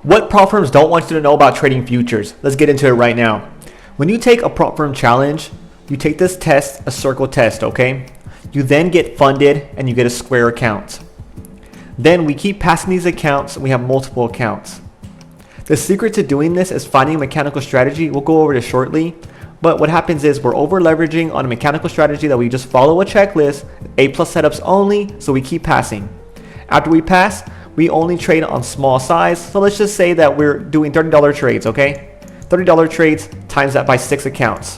What prop firms don't want you to know about trading futures? Let's get into it right now. When you take a prop firm challenge, you take this test, a circle test, okay? You then get funded and you get a Square account. Then we keep passing these accounts and we have multiple accounts. The secret to doing this is finding a mechanical strategy. We'll go over this shortly. But what happens is we're over leveraging on a mechanical strategy that we just follow a checklist, A+ setups only, so we keep passing. After we pass, we only trade on small size. So let's just say that we're doing $30 trades, okay? $30 trades times that by 6 accounts.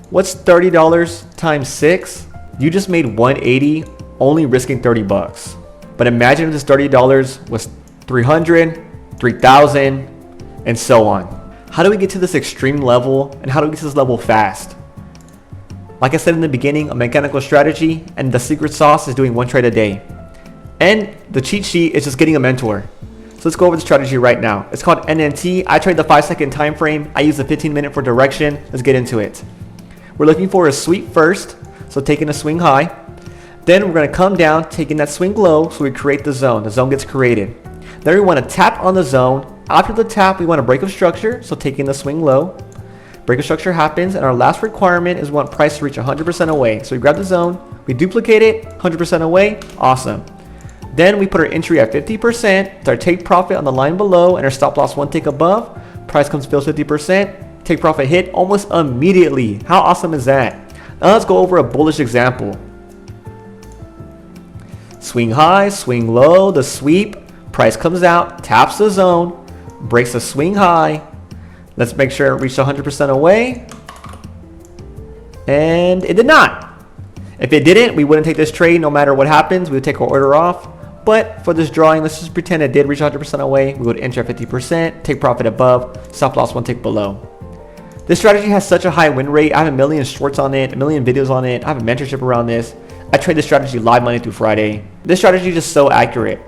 What's $30 times 6? You just made $180 only risking 30 bucks. But imagine if this $30 was 300, 3,000, and so on. How do we get to this extreme level, and how do we get to this level fast? Like I said in the beginning, a mechanical strategy, and the secret sauce is doing 1 trade a day. And the cheat sheet is just getting a mentor. So let's go over the strategy right now. It's called NNT. I trade the 5-second time frame. I use the 15-minute for direction. Let's get into it. We're looking for a sweep first, so taking a swing high. Then we're going to come down, taking that swing low, so we create the zone. The zone gets created. Then we want to tap on the zone. After the tap, we want to break of structure, so taking the swing low. Break of structure happens, and our last requirement is we want price to reach 100% away. So we grab the zone, we duplicate it, 100% away, awesome. Then we put our entry at 50%, our take profit on the line below, and our stop loss 1 tick above. Price comes fills 50%, take profit hit almost immediately. How awesome is that? Now let's go over a bullish example. Swing high, swing low, the sweep, price comes out, taps the zone, breaks the swing high. Let's make sure it reached 100% away. And it did not. If it didn't, we wouldn't take this trade no matter what happens. We would take our order off. But for this drawing, let's just pretend it did reach 100% away. We would enter at 50%, take profit above, stop loss 1 tick below. This strategy has such a high win rate. I have a million shorts on it, a million videos on it. I have a mentorship around this. I trade this strategy live Monday through Friday. This strategy is just so accurate.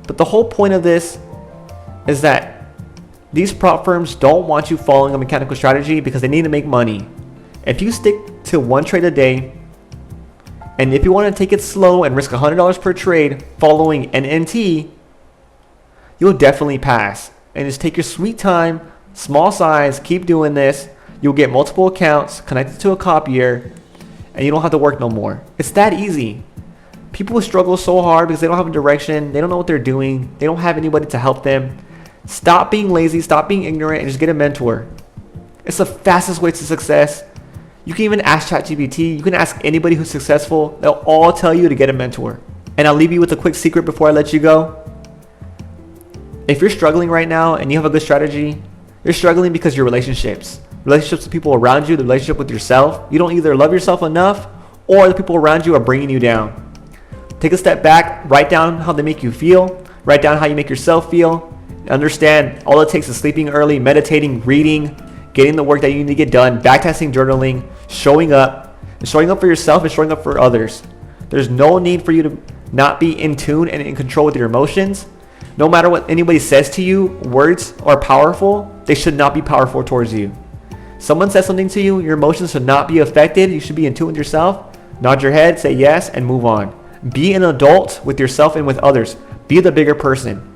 But the whole point of this is that these prop firms don't want you following a mechanical strategy because they need to make money. If you stick to 1 trade a day, and if you want to take it slow and risk $100 per trade following NNT, you'll definitely pass. And just take your sweet time, small size, keep doing this. You'll get multiple accounts connected to a copier, and you don't have to work no more. It's that easy. People struggle so hard because they don't have a direction. They don't know what they're doing. They don't have anybody to help them. Stop being lazy, stop being ignorant, and just get a mentor. It's the fastest way to success. You can even ask ChatGPT. You can ask anybody who's successful. They'll all tell you to get a mentor. And I'll leave you with a quick secret before I let you go. If you're struggling right now and you have a good strategy, you're struggling because your relationships with people around you, the relationship with yourself, you don't either love yourself enough or the people around you are bringing you down. Take a step back, write down how they make you feel, write down how you make yourself feel. Understand all it takes is sleeping early, meditating, reading, getting the work that you need to get done, backtesting, journaling, showing up for yourself and showing up for others. There's no need for you to not be in tune and in control with your emotions. No matter what anybody says to you, words are powerful. They should not be powerful towards you. Someone says something to you, your emotions should not be affected. You should be in tune with yourself. Nod your head, say yes, and move on. Be an adult with yourself and with others. Be the bigger person.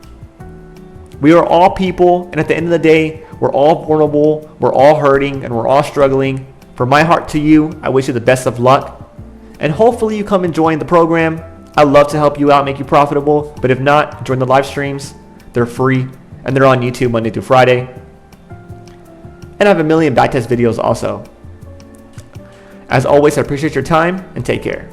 We are all people, and at the end of the day, we're all vulnerable, we're all hurting, and we're all struggling. From my heart to you, I wish you the best of luck. And hopefully you come and join the program. I'd love to help you out, make you profitable. But if not, join the live streams. They're free, and they're on YouTube Monday through Friday. And I have a million backtest videos also. As always, I appreciate your time, and take care.